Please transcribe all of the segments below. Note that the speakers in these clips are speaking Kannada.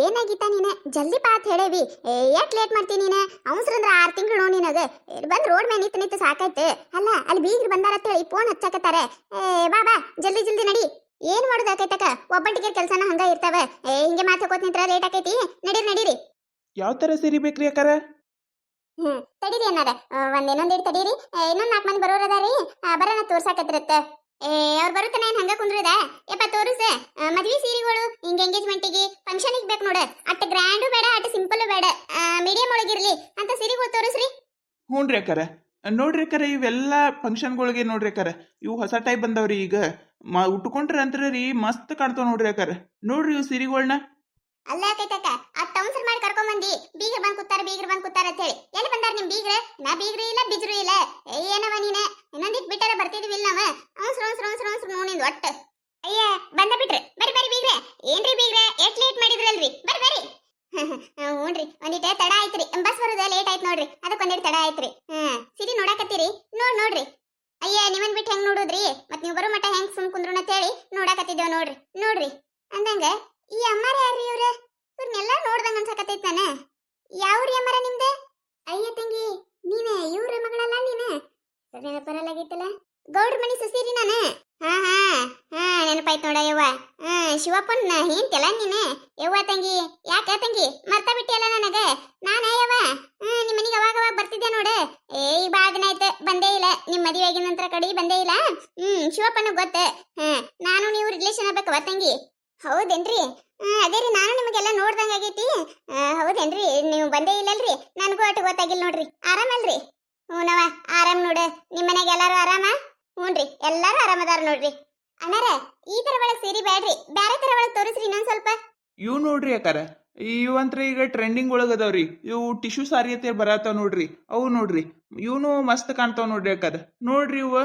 ಏನಾಗಿತ್ತ ನೀನ ಜಲ್ದಿ ಬಾ ಅಂತ ಹೇಳೇವಿ. ಯಾಕೆ ಲೇಟ್ ಮಾಡ್ತೀನಿ ನೀನ? ಅವಸರಂದ್ರ 6 ತಿಂಗಳು ನೋಡಿ ನಿನಗ ಬಂದ್ ರೋಡ್ ಮೇಲೆ ನಿಂತು ನಿಂತು ಸಾಕಾಯ್ತು. ಅಲ್ಲ ಅಲ್ಲಿ ಬೀಗ್ರು ಬಂದಾರ ಅಂತ ಹೇಳಿ ಫೋನ್ ಹಚ್ಚಾಕತ್ತಾರ. ಬಾ ಬಾ ಜಲ್ದಿ ಜಲ್ದಿ ನಡಿ. ಏನ್ ಮಾಡೋದಾಕೈತಕ ಒಬ್ಬಂಟಿಗೆ ಕೆಲಸನ ಹಂಗ ಇರ್ತಾವ. ಹಿಂಗೆ ಮಾತಾಡ್ಕೋತ ನಿಂತ್ರ ಲೇಟ್ ಆಕೈತಿ. ನಡೀರಿ ನಡೀರಿ. ಯಾವ ಥರ ಸೀರೆ ಬೇಕ್ರಿ ಅಕ್ಕಾರ? ತಡೀರಿ ಅನ್ನಾರ ಇನ್ನೊಂದಿಟ್ಟು ತಡೀರಿ. ಇನ್ನೊಂದ್ 4 ಮಂದಿ ಬರೋರ್ ಅದಾರಿ. ಬರೋಣ ತೋರ್ಸಾಕತ್ತಿರತ್ತ. ಅವ್ರು ಬರುತ್ತಾನೆ ಹಂಗ ಕುಂದ್ರದ. ಯಪ್ಪ ತೋರಿಸ ಮದ್ವಿ ಸೀರೆಗಳು ಹಿಂಗ ಎಂಗೇಜ್ಮೆಂಟಿಗೆ ಫಂಕ್ಷನಿಗೆ ಬೇಕು ನೋಡ. ಅಟ್ ಗ್ರ್ಯಾಂಡು ಬೇಡ ಅಟ್ ಸಿಂಪಲ್ ಬೇಡ, ಮೀಡಿಯಂ ಒಳಗಿರ್ಲಿ ಅಂತ ಸೀರೆಗಳು ತೋರಿಸ್ರಿ. ಹ್ಞೂ ರೀ ಅಕ್ಕಾರ. ನೋಡ್ರಿ ಅಕ್ಕಾರ, ಇವೆಲ್ಲ ಫಂಕ್ಷನ್ಗಳಿಗೆ ನೋಡ್ರಿ ಅಕ್ಕಾರ. ಇವು ಹೊಸ ಟೈಪ್ ಬಂದವ್ರಿ ಈಗ. ಉಟ್ಕೊಂಡ್ರೆ ಅಂತ್ರ ರೀ ಮಸ್ತ್ ಕಾಣ್ತಾವ ನೋಡ್ರಿ ಅಕ್ಕಾರ. ನೋಡ್ರಿ ಇವು ಸೀರೆಗಳನ್ನ. ಅಲ್ಲ ಕೈತಕ್ಕ ಆ ಟೌನ್ಸರ್ ಮಾಡಿ ಕರ್ಕೊಂಡ್ ಬಂದಿ. ಬೀಗ್ರ ಬಂದ್ ಕೂತಾರ ಅಂತ ಹೇಳಿ ಎಲ್ಲಿ ಬಂದಾರ ನಿಮ್ ಬೀಗ್ರ? ನಾ ಬೀಗ್ರು ಇಲ್ಲ ಬಿಜ್ರು ಇಲ್ಲ. ಏನವ ನೀನ ಇನ್ನೊಂದಿಟ್ ಬಿಟ್ಟಾರ ಬರ್ತಿದ್ವಿ ಇಲ್ಲ ನಾವ. ಅವನ್ಸ್ರು ನೋಡಿದ್ ಒಟ್ಟ. ಅಯ್ಯ ಬಂದ ಬಿಟ್ರಿ. ಬರ್ರಿ ಬರ್ರಿ ಬೀಗ್ರೆ. ಏನ್ರಿ ಬೀಗ್ರೆ ಎಷ್ಟ್ ಲೇಟ್ ಮಾಡಿದ್ರಲ್ರಿ? ಬರ್ರಿ ಬರ್ರಿ. ಹ್ಞೂನ್ರಿ ಒಂದಿಟ ತಡ ಆಯ್ತ್ರಿ. ಬಸ್ ಬರೋದ ಲೇಟ್ ಆಯ್ತು ನೋಡ್ರಿ. ಅದಕ್ಕೊಂದಿಟ್ಟು ತಡ ಆಯ್ತ್ರಿ. ಸಿರಿ ನೋಡಾಕತ್ತೀರಿ? ನೋಡ್ರಿ. ಅಯ್ಯ ನಿಮ್ಮನ್ ಬಿಟ್ಟು ಹೆಂಗ್ ನೋಡುದ್ರಿ? ಮತ್ ನೀವು ಬರೋ ಮಟ್ಟ ಹೆಂಗ್ ಸುಮ್ ಕುಂದ್ರು ಅಂತ ಹೇಳಿ ನೋಡಾಕತ್ತಿದ್ದೇವ್ ನೋಡ್ರಿ. ಅಂದಂಗ ಈ ಅಮ್ಮಾರ ಯಾರ್ರಿ ಇವ್ರ? ಇವ್ರನ್ನೆಲ್ಲ ನೋಡ್ದಂಗ ಅನ್ಸಕತ್ತೈತ್ ನಾನ. ಯಾವ್ರಿ ಅಮ್ಮಾರ ನಿಮ್ದೆ? ಅಯ್ಯ ತಂಗಿ ನೀನ ಇವ್ರ ಮಗಳಲ್ಲ ನೀನ? ಬರಲಾಗಿತ್ತಲ್ಲ. ಗೌಡ್ರ ಮನಿ ಸುಸೀರಿ ನಾನು. ಹಾ ನೆನಪಾಯ್ತು ನೋಡ ಯವ್ವ. ಶಿವಪ್ಪನ್ ಹೇಂತೆಲ್ಲ ನೀನು? ಯವ್ವ ತಂಗಿ ಯಾಕ ತಂಗಿ ಮರ್ತಾ ಬಿಟ್ಟಿಯಲ್ಲ ನನಗ? ನಾನ ಯವ್ವ ನಿಮ್ಮ ಮನಿಗೆ ಅವಾಗ ಬರ್ತಿದ್ದೆ ನೋಡ. ಈ ಬಾಳ ದಿನ ಆಯ್ತು ಬಂದೇ ಇಲ್ಲ. ನಿಮ್ ಮದುವೆ ಆಗಿನ ನಂತರ ಕಡೆ ಬಂದೇ ಇಲ್ಲ. ಶಿವಪ್ಪನ ಗೊತ್ತ. ನಾನು ನೀವು ರಿಲೇಷನ್ ಆಗ್ಬೇಕವ ತಂಗಿ. ಹೌದೇನ್ರಿ? ಅದೇ ರೀ ನಾನು ನಿಮಗೆಲ್ಲ ನೋಡ್ದಂಗ ಆಗೈತಿ. ಹೌದೇನ್ರಿ? ನೀವು ಬಂದೇ ಇಲ್ಲಲ್ರಿ? ನನಗೂ ಅಷ್ಟು ಗೊತ್ತಾಗಿಲ್ಲ ನೋಡ್ರಿ. ಆರಾಮಲ್ರಿ? ಹ್ಞೂನವ ಆರಾಮ್ ನೋಡ. ನಿಮ್ಮ ಮನ್ಯಾಗ ಎಲ್ಲಾರು ಆರಾಮ? ಹ್ಞೂನ್ರಿ ಎಲ್ಲಾರು ಆರಾಮದಾರ ನೋಡ್ರಿ. ಅಣ್ಣಾರ ಈ ತರ ಒಳಗ್ ಸೀರಿ ಬ್ಯಾಡ್ರಿ, ಬ್ಯಾರೆ ತರ ಒಳಗ್ ತೋರಿಸ್ರಿ ಇನ್ನೊಂದ್ ಸ್ವಲ್ಪ. ಇವು ನೋಡ್ರಿ ಅಕ್ಕಾರ, ಇವಂತ್ರ ಈಗ ಟ್ರೆಂಡಿಂಗ್ ಒಳಗ ಅದಾವ್ರಿ. ಇವು ಟಿಶ್ಯೂ ಸಾರಿ ಅಂತ ಬರತ್ತಾವ ನೋಡ್ರಿ. ಅವು ನೋಡ್ರಿ ಇವನು ಮಸ್ತ್ ಕಾಣ್ತಾವ ನೋಡ್ರಿ ಅಕ್ಕಾರ. ನೋಡ್ರಿ ಇವ.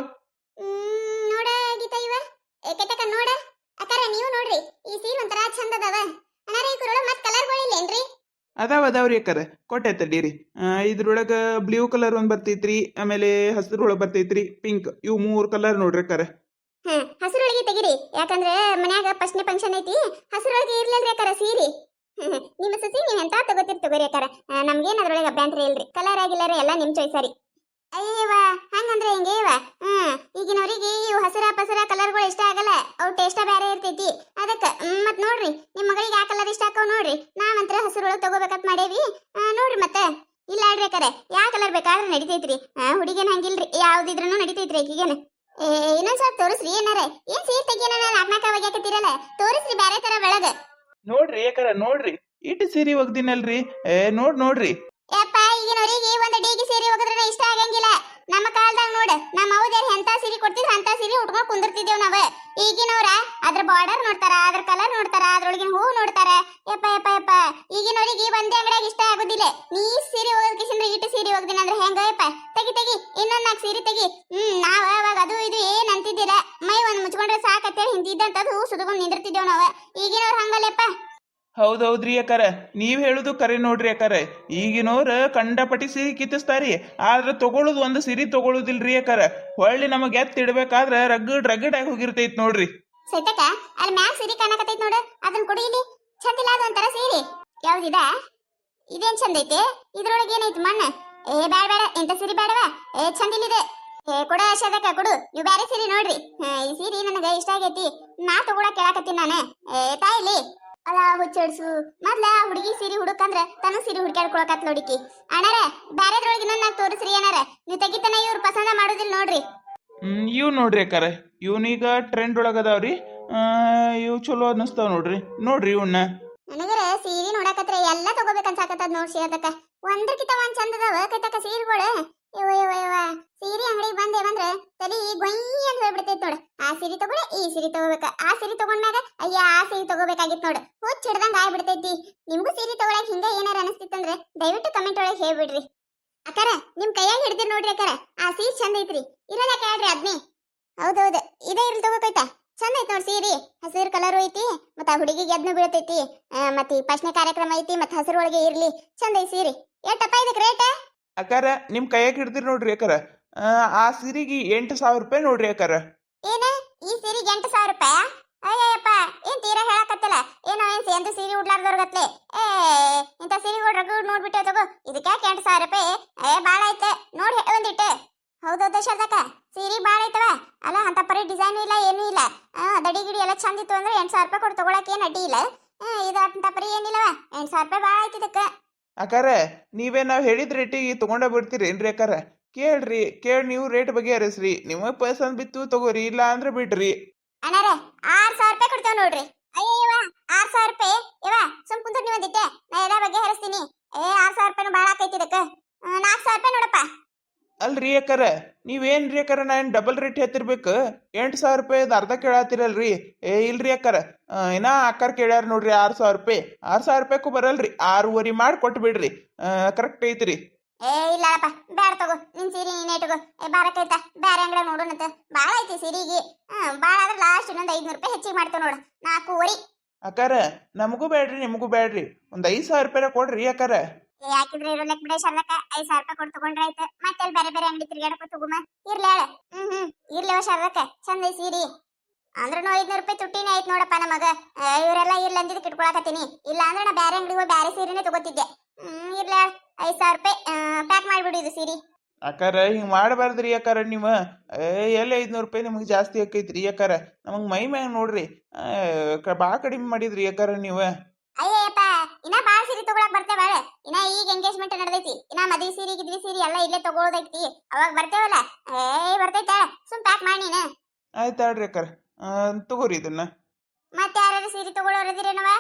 ನೋಡ ಗೀತಾ ಇವ ಏಕತಕ ನೋಡ. ಅಕ್ಕಾರ ನೀವು ನೋಡ್ರಿ ಈ ಸೀರೆ ಒಂಥರ ಚಂದ ಅದಾವ. ಅಣ್ಣಾರ ಇದ್ರೊಳಗ ಮತ್ ಕಲರ್ಗಳಿಲ್ಲೇನ್ರಿ? ಅದಾವ್ರಿ ಅಕ್ಕಾರ. ಕೊಟ್ಟೆ ತಡೀರಿ. ಇದ್ರೊಳಗ ಬ್ಲೂ ಕಲರ್ ಒಂದ್ ಬರ್ತೈತ್ರಿ, ಆಮೇಲೆ ಹಸಿರೊಳಗ್ ಬರ್ತೈತ್ರಿ, ಪಿಂಕ್. ಇವು 3 ಕಲರ್ ನೋಡ್ರಿ ಅಕ್ಕಾರ. ಹಸಿರೊಳಗೆ ತೆಗಿರಿ, ಯಾಕಂದ್ರೆ ಮನ್ಯಾಗ ಫಸ್ಟ್ನೇ ಫಂಕ್ಷನ್ ಐತಿ. ಹಸಿರೊಳಗೆ ಇರ್ಲಲ್ರಿ ಅಕ್ಕಾರ ಸೀರಿ. ನಿಮ್ಮ ಸಸಿ ನೀವ್ ಎಂತ ತಗೋರಿ ಅಕ್ಕಾರ. ನಮ್ಗೇನ್ ಅದ್ರೊಳಗೆ ಅಭ್ಯಂತರ ಇಲ್ರಿ. ಕಲರ್ ಆಗಿಲ್ಲರ ಎಲ್ಲ ನಿಮ್ ಚಾಯ್ಸ್ ಸರಿ. ಅಯ್ಯವ ಹಂಗಂದ್ರೆ ಹೆಂಗೆ ಇವ? ಈಗಿನವ್ರಿಗೆ ಇವು ಹಸಿರ ಪಸರ ಕಲರ್ಗಳು ಇಷ್ಟ ಆಗಲ್ಲ. ಅವು ಟೇಸ್ಟ ಬೇರೆ ಇರ್ತೈತಿ. ಅದಕ್ಕ ಮತ್ ನೋಡ್ರಿ ನಿಮ್ ಮಗಳಿಗೆ ಯಾವ ಕಲರ್ ಇಷ್ಟ ಆಕವ್ ನೋಡ್ರಿ. ನಾವಂತ್ರ ಹಸಿರೊಳಗೆ ತಗೋಬೇಕಂತ ಮಾಡೇವಿ. ನೋಡ್ರಿ ಮತ್ತೆ ಇಲ್ಲ ಆಡ್ರಿ ಅಕ್ಕಾರ ಯಾವ ಕಲರ್ ಬೇಕಾದ್ರೆ ನಡಿತೈತ್ರಿ. ಹುಡುಗೇನ್ ಹಂಗಿಲ್ರಿ, ಯಾವ್ದಿದ್ರೂ ನಡಿತೈತ್ರಿ ಈಗೇನ. ಇನ್ನೊಂದ್ ಸ್ವಲ್ಪ ತೋರಿಸ್ರಿ. ಏನಾರ ಏನ್ ಸೀರೆ ತೆಗಿಯೋಣ ನಾಲ್ಕ ಒಗ್ಯಾಕತ್ತೀರಲ್ಲ, ತೋರಿಸ್ರಿ ಬ್ಯಾರೆ ತರ ಬೆಳಗ. ನೋಡ್ರಿ ಯಾಕಾರ ನೋಡ್ರಿ ಇಟ್ಟು ಸೀರೆ ಒಗ್ದಿನಲ್ರಿ. ನೋಡ್ರಿ ಯಪ್ಪ ಈಗಿನವರಿಗೆ ಒಂದು ಡೀಗಿ ಸೀರೆ ಒಗದ್ರೆ ಇಷ್ಟ ಆಗಂಗಿಲ್ಲ. ನಮ್ಮ ಕಾಲದಾಗ ನೋಡ ನಮ್ಮ ಅವ್ದೇರ್ ಎಂತ ಸೀರೆ ಕೊಡ್ತಿದ್ರ ಅಂತ ಸೀರೆ ಉಟ್ಕೊಂಡ್ ಕುಂದಿರ್ತಿದ್ದೇವ್ ನಾವ. ಈಗಿನವ್ರ ಅದ್ರ ಬಾರ್ಡರ್ ನೋಡ್ತಾರ, ಅದ್ರ ಕಲರ್ ನೋಡ್ತಾರ, ಅದ್ರೊಳಗಿನ ಹೂ ನೋಡ್ತಾರ. ಯಪ್ಪ ಈಗಿನವರಿಗೆ ಒಂದೇ ಅಂಗಡಿಯಾಗ ಇಷ್ಟ ಆಗುದಿಲ್ಲ. ನೀ ಸೀರೆ ಒಗದ್ಕಿಸಿಂದ್ರ ಇಟ್ಟು ಸೀರೆ ಒಗ್ದಿನ ಅಂದ್ರೆ ಹೆಂಗ? ಯಪ್ಪ ತೆಗಿ ಇನ್ನೊಂದ್ 4 ಸೀರೆ ತೆಗಿ. ನಾವ ಅವಾಗ ಅದು ಇದು ಏನ್ ಅಂತಿದ್ದಿಲ್ಲ. ಮೈ ಒಂದ್ ಮುಚ್ಕೊಂಡ್ರೆ ಸಾಕತ್ತೇಳಿ ಹಿಂದಿದ್ದಂತದು ಸುದ್ಕೊಂಡ್ ನಿಂದಿರ್ತಿದ್ದೇವ್ ನಾವ. ಈಗಿನವ್ರ ಹಂಗಲ್ಲಪ್ಪ. ಹೌದೌದ್ರಿ ಅಕ್ಕಾರ, ನೀವ್ ಹೇಳುದು ಕರೆ ನೋಡ್ರಿ ಅಕ್ಕಾರ. ಈಗಿನವ್ರ ಕಂಡಪಟ್ಟಿ ಸಿರಿ ಕಿತ್ತಿಸ್ತಾರಿ, ಆದ್ರ ತಗೊಳುದು ಒಂದು ಸಿರಿ ತಗೊಳುದಿಲ್ರಿ ಅಕ್ಕಾರ. ಹೊಳ್ಳಿ ನಮಗ್ ಎತ್ತಿಡ್ಬೇಕಾದ್ರ ರಗಡ್ ಆಗಿ ಹೋಗಿರ್ತೈತ್ ನೋಡ್ರಿ. ಸೈತಕ ಅಲ್ಲಿ ಮ್ಯಾಗ ಸೀರೆ ಕಾಣಕತ್ತೈತ್ ನೋಡು, ಅದನ್ನ ಕೊಡಿ ಇಲ್ಲಿ. ಚಂದಿಲ್ಲ ಅದು ಒಂಥರ ಸೀರೆ. ಯಾವ್ದಿದ? ಇದೇನ್ ಚಂದ ಐತೆ? ಇದ್ರೊಳಗೆ ಏನೈತಿ ಮಣ್ಣು? ಬೇಡ ಎಂತ ಸೀರೆ ಬೇಡವಾ? ಚಂದಿಲ್ಲಿದೆ. ಕೊಡ ಶದಕ ಕೊಡು. ನೀವು ಬ್ಯಾರೆ ಸೀರೆ ನೋಡ್ರಿ. ಈ ಸೀರೆ ನನಗೆ ಇಷ್ಟ ಆಗೈತಿ. ನಾ ತಗೊಳಕ್ ಕೇಳಾಕತ್ತೀನಿ ನಾನು. ತಾಯಿಲಿ ಅಲ್ಲ ಹುಚ್ಚಡ್ಸು ಮೊದ್ಲ ಹುಡುಗಿ ಸೀರೆ ಹುಡುಕಂದ್ರ ತನ್ನ ಸೀರೆ ಹುಡುಕ್ಯಾಡ್ಕೊಳಕತ್ ನೋಡಿಕಿ. ಅಣ್ಣಾರ ಬ್ಯಾರೆದ್ರೊಳಗೆ ಇನ್ನೊಂದ್ 4 ತೋರಿಸ್ರಿ. ಏನಾರ ನೀವು ತೆಗಿತನ ಇವ್ರು ಪಸಂದ ಮಾಡುದಿಲ್ಲ ನೋಡ್ರಿ. ಇವ್ ನೋಡ್ರಿ ಅಕ್ಕಾರ, ಇವನೀಗ ಟ್ರೆಂಡ್ ಒಳಗ ಅದಾವ್ರಿ. ಇವ್ ಚಲೋ ಅನ್ನಿಸ್ತಾವ ನೋಡ್ರಿ ಇವನ್ನ. ನನಗರ ಸೀರೆ ನೋಡಕತ್ರ ಎಲ್ಲ ತಗೋಬೇಕನ್ಸಾಕತ್ತದ ನೋಡ್ಸಿ. ಅದಕ್ಕ ಒಂದ್ರಕಿತ ಒಂದ್ ಚಂದ ಅದಾವ ಕೈತಕ ಸೀರೆಗಳು. ಇವ ಸೀರೆ ಅಂಗಡಿಗೆ ಬಂದ್ರೆ ತಲಿ ಗೊಯ್ ಅಂತ ಹೇಳ್ಬಿಡ್ತೈತ್ ನೋಡ. ಆ ಸೀರೆ ತಗೊಳ್ಳೆ ಈ ಸೀರೆ ತಗೋಬೇಕ, ಆ ಸೀರೆ ತಗೊಂಡ್ಮ್ಯಾಗ ಅಯ್ಯ ಆ ಸೀರೆ ತಗೋಬೇಕಾಗಿತ್ ನೋಡು. ಹುಚ್ಚ ಹಿಡ್ದಂಗ ಆಗ್ಬಿಡ್ತೈತಿ. ನಿಮ್ಗೂ ಸೀರೆ ತಗೊಳಕ್ ಹಿಂಗ ಏನಾರ ಅನಿಸ್ತಿತ್ತಂದ್ರೆ ದಯವಿಟ್ಟು ಕಮೆಂಟ್ ಒಳಗೆ ಹೇಳ್ಬಿಡ್ರಿ. ಅಕ್ಕಾರ ನಿಮ್ ಕೈಯಾಗ ಹಿಡ್ದಿರ್ ನೋಡ್ರಿ ಅಕ್ಕಾರ, ಆ ಸೀರೆ ಚಂದ ಐತ್ರಿ. ಇರಲ್ಲ ಕೇಳ್ರಿ ಅದ್ನಿ. ಹೌದೌದು ಇದೇ ಇರ್ಲಿ ತಗೋಕೈತಾ. ಚಂದ ಐತಿ ನೋಡ್ ಸೀರೆ. ಹಸಿರು ಕಲರ್ ಐತಿ, ಮತ್ತ ಆ ಹುಡುಗಿಗೆ ಎದ್ನು ಬೀಳ್ತೈತಿ. ಮತ್ತ ಈ ಪಶ್ನೆ ಕಾರ್ಯಕ್ರಮ ಐತಿ, ಮತ್ತ ಹಸಿರು ಒಳಗೆ ಇರ್ಲಿ. ಚಂದ ಐತಿ ಸೀರೆ. ಎಷ್ಟಪ್ಪ ಇದಕ್ಕೆ ರೇಟ್? ಅಕ್ಕಾರ ನಿಮ್ ಕೈಯಾಗ ಹಿಡ್ದಿರ್ ನೋಡ್ರಿ ಅಕ್ಕಾರ, ಆ ಸೀರೆಗೆ 8,000 ರೂಪಾಯಿ ನೋಡ್ರಿ ಅಕ್ಕಾರ. ಏನ ಈ ಸೀರೆಗೆ 8,000 ರೂಪಾಯಿ? ಅಯ್ಯಪ್ಪ ಏನ್ ತೀರಾ ಹೇಳಕತ್ತಲ್ಲ ಏನೋ ಏನ್ ಎಂದು ಸೀರೆ ಉಡ್ಲಾರ್ದವ್ರಗತ್ಲೆ ಏ ಇಂಥ ಸೀರೆಗಳು ರಗಡ್ ನೋಡ್ಬಿಟ್ಟೆ ತಗೋ ಇದಕ್ಕೆ 8,000 ರೂಪಾಯಿ ಬಾಳ ಐತೆ ನೋಡಿ ಒಂದಿಟ್ಟೆ ಹೌದೌದ ಶಾರದಕ್ಕ ಸೀರೆ ಬಾಳ ಐತವ ಅಲ್ಲ ಅಂತ ಪರಿ ಡಿಸೈನು ಇಲ್ಲ ಏನೂ ಇಲ್ಲ ದಡಿ ಗಿಡಿ ಎಲ್ಲ ಚಂದ ಇತ್ತು ಅಂದ್ರೆ 8,000 ರೂಪಾಯಿ ಕೊಟ್ಟು ತಗೊಳಕ್ ಏನ್ ಅಡ್ಡಿ ಇಲ್ಲ ಇದು ಅಂತ ಪರಿ ಏನಿಲ್ಲವ 8,000 ರೂಪಾಯಿ ಬಾಳ ಐತಿ ಇದಕ್ಕೆ ಅಕ್ಕಾರ ನೀವೇ ನಾವು ಹೇಳಿದ ರೇಟಿಗೆ ತೊಗೊಂಡ ಬಿಡ್ತೀರೇನ್ರಿ ಅಕ್ಕಾರ ಕೇಳಿ ನೀವು ರೇಟ್ ಬಗೆಹರಿಸ್ರಿ ನಿಮಗೆ ಪಸಂದ್ ಬಿತ್ತು ತಗೋರಿ ಇಲ್ಲ ಅಂದ್ರೆ ಬಿಡ್ರಿ ಅಣ್ಣಾರೆ 6,000 ರೂಪಾಯಿ ಕೊಡ್ತೇವೆ ನೋಡ್ರಿ ಅಯ್ಯವ್ವ 6,000 ರೂಪಾಯಿ ಯವ್ವ ಸುಮ್ ಕುಂತ ನೀವು ಅಂದಿದ್ದೆ ನಾ ಎಲ್ಲ ಬಗೆಹರಿಸ್ತೀನಿ 6,000 ರೂಪಾಯಿನೂ ಬಾಳ ಆಕೈತಿ ಇದಕ್ಕೆ 4,000 ರೂಪಾಯಿ ನೋಡಪ್ಪ ಅಲ್ರಿ ಅಕ್ಕಾರ ನೀವೇನ್ರಿ ಅಕ್ಕಾರ ನಾನು ಡಬಲ್ ರೇಟ್ ಹೇಳ್ತಿರ್ಬೇಕು 8,000 ರೂಪಾಯಿದ ಅರ್ಧ ಕೇಳತ್ತೀರಲ್ರಿ ಇಲ್ರಿ ಅಕ್ಕಾರ ಇನ್ನ ಅಕ್ಕಾರ ಕೇಳ್ಯಾರ ನೋಡ್ರಿ 6,000 ರೂಪಾಯಿ 6,000 ರೂಪಾಯಿಗೂ ಬರಲ್ರಿ 6,500 ಮಾಡಿ ಕೊಟ್ಟು ಬಿಡ್ರಿ ಕರೆಕ್ಟ್ ಐತ್ರಿ ಇಲ್ಲಪ್ಪ ಬ್ಯಾಡ ತಗೋ ನಿನ್ ಸೀರೆ ನೀನೇ ಇಟ್ಕೋ ಬಾರಕೈತ ಬ್ಯಾರೆ ಅಂಗಡಿ ನೋಡೋಣಂತ ಬಾಳ ಐತಿ ಸೀರೆಗೆ ಬಾಳ ಆದ್ರೆ ಲಾಸ್ಟ್ ಇನ್ನೊಂದು 500 ರೂಪಾಯಿ ಹೆಚ್ಚಿಗೆ ಮಾಡ್ತೇವೆ ನೋಡು 4,500 ಅಕ್ಕಾರ ನಮಗೂ ಬೇಡ್ರಿ ನಿಮಗೂ ಬೇಡ್ರಿ ಒಂದು 5,000 ರೂಪಾಯಿ ಕೊಡ್ರಿ ಅಕ್ಕಾರ ಯಾಕಿದ್ರೆ ಇರೋಲೆಕ್ ಬಿಡ ಶಾರದಕ್ಕ 5,000 ರೂಪಾಯಿ ಕೊಟ್ಟು ತಗೊಂಡ್ರೆ ಆಯ್ತು ಮತ್ತೆ ಅಲ್ಲಿ ಬೇರೆ ಬೇರೆ ಅಂಗಡಿ ತಿರ್ಗಾಡಕೋ ತಗೋಮ ಇರ್ಲಿ ಹೇಳ ಇರ್ಲಿವ ಶಾರದಕ್ಕ ಚಂದ ಐತಿ ಸೀರೆ ಅಂದ್ರೂ 500 ರೂಪಾಯಿ ತುಟ್ಟಿನೇ ಆಯ್ತು ನೋಡಪ್ಪ ನಮಗ ಇವರೆಲ್ಲ ಇರ್ಲಿ ಅಂದಿದ್ದಕ್ಕೆ ಇಟ್ಕೊಳಕತ್ತೀನಿ ಇಲ್ಲ ಅಂದ್ರೆ ನಾ ಬೇರೆ ಅಂಗಡಿಗೆ ಹೋಗಿ ಬೇರೆ ಸೀರೆನೇ ತಗೋತಿದ್ದೆ ಇರ್ಲಿ 5,000 ರೂಪಾಯಿ ಪ್ಯಾಕ್ ಮಾಡಿಬಿಡು ಇದು ಸೀರೆ ಅಕ್ಕಾರ ಹಿಂಗೆ ಮಾಡಬಾರ್ದ್ರಿ ಅಕ್ಕಾರ ನೀವು ಎಲ್ಲಿ 500 ರೂಪಾಯಿ ನಿಮಗೆ ಜಾಸ್ತಿ ಆಕೈತ್ರಿ ಅಕ್ಕಾರ ನಮಗೆ ಮೈ ಮ್ಯಾಗ ನೋಡ್ರಿ ಭಾಳ ಕಡಿಮೆ ಮಾಡಿದ್ರಿ ಅಕ್ಕಾರ ನೀವು ಅಯ್ಯಪ್ಪ ಇನ್ನ ಬಾಳ ಸೀರೆ ತಗೊಳಕ್ ಬರ್ತೇವ ಇನ್ನ ಈಗ ಎಂಗೇಜ್ಮೆಂಟ್ ನಡೆದೈತಿ ಇನ್ನ ಮದ್ವಿ ಸೀರೆ ಗಿದ್ವಿ ಸೀರೆ ಎಲ್ಲ ಇಲ್ಲೇ ತಗೊಳೋದೈತಿ ಅವಾಗ ಬರ್ತೇವಲ್ಲ ಬರ್ತೈತ ಸುಮ್ ಪ್ಯಾಕ್ ಮಾಡಿ ನೀನು ಆಯ್ತು ಆಡ್ರಿ ಅಕ್ಕಾರ ತಗೋರಿ ಇದನ್ನ ಮತ್ತೆ ಯಾರು ಸೀರೆ ತಗೊಳ್ಳೋರದಿರೇನವ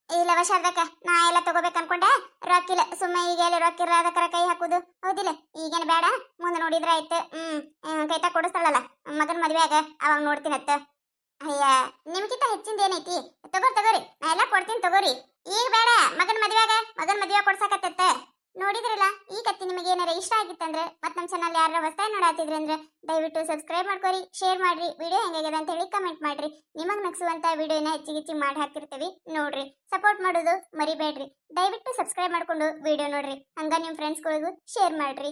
ಇಲ್ಲವ ಶಾರದಕ್ಕ ನಾ ಎಲ್ಲ ತಗೋಬೇಕು ಅನ್ಕೊಂಡೆ ರೊಕ್ಕಿಲ್ಲ ಸುಮ್ಮನೆ ಈಗ ಎಲ್ಲಿ ರೊಕ್ಕಿರೋದಕ್ಕರ ಕೈ ಹಾಕುದು ಹೌದಿಲ್ಲ ಈಗೇನು ಬೇಡ ಮುಂದೆ ನೋಡಿದ್ರೆ ಆಯ್ತು ಕೈತ ಕೊಡಿಸ್ತಾಳಲ್ಲ ಮಗನ ಮದ್ವೆಯಾಗ ಅವಾಗ ನೋಡ್ತೀನತ್ತ ಅಯ್ಯ ನಿಮ್ಗಿಂತ ಹೆಚ್ಚಿಂದ ಏನೈತಿ ತಗೋರಿ ನಾ ಎಲ್ಲ ಕೊಡ್ತೀನಿ ತಗೋರಿ ಈಗ ಬೇಡ ಮಗನ ಮದ್ವೆಯಾಗ ಕೊಡ್ಸಕತ್ತ ನೋಡಿದ್ರಲ್ಲ ಈ ಕತ್ತಿ ನಿಮಗೆ ಏನಾರ ಇಷ್ಟ ಆಗಿತ್ತಂದ್ರೆ ಮತ್ತೆ ನಮ್ಮ ಚಾನಲ್ ಯಾರು ಹೊಸದಾಗಿ ನೋಡಾತಿದ್ರಿ ಅಂದ್ರೆ ದಯವಿಟ್ಟು ಸಬ್ಸ್ಕ್ರೈಬ್ ಮಾಡ್ಕೊರಿ ಶೇರ್ ಮಾಡ್ರಿ ವಿಡಿಯೋ ಹೆಂಗಾಗಿದೆ ಅಂತ ಹೇಳಿ ಕಮೆಂಟ್ ಮಾಡ್ರಿ ನಿಮಗೆ ನಗಿಸುವಂತ ವಿಡಿಯೋನ ಹೆಚ್ಚಿಗೆ ಮಾಡಿ ಹಾಕಿರ್ತೀವಿ ನೋಡ್ರಿ ಸಪೋರ್ಟ್ ಮಾಡೋದು ಮರಿಬೇಡ್ರಿ ದಯವಿಟ್ಟು ಸಬ್ಸ್ಕ್ರೈಬ್ ಮಾಡ್ಕೊಂಡು ವಿಡಿಯೋ ನೋಡ್ರಿ ಹಂಗ ನಿಮ್ಮ ಫ್ರೆಂಡ್ಸ್ಗಳಿಗೂ ಶೇರ್ ಮಾಡ್ರಿ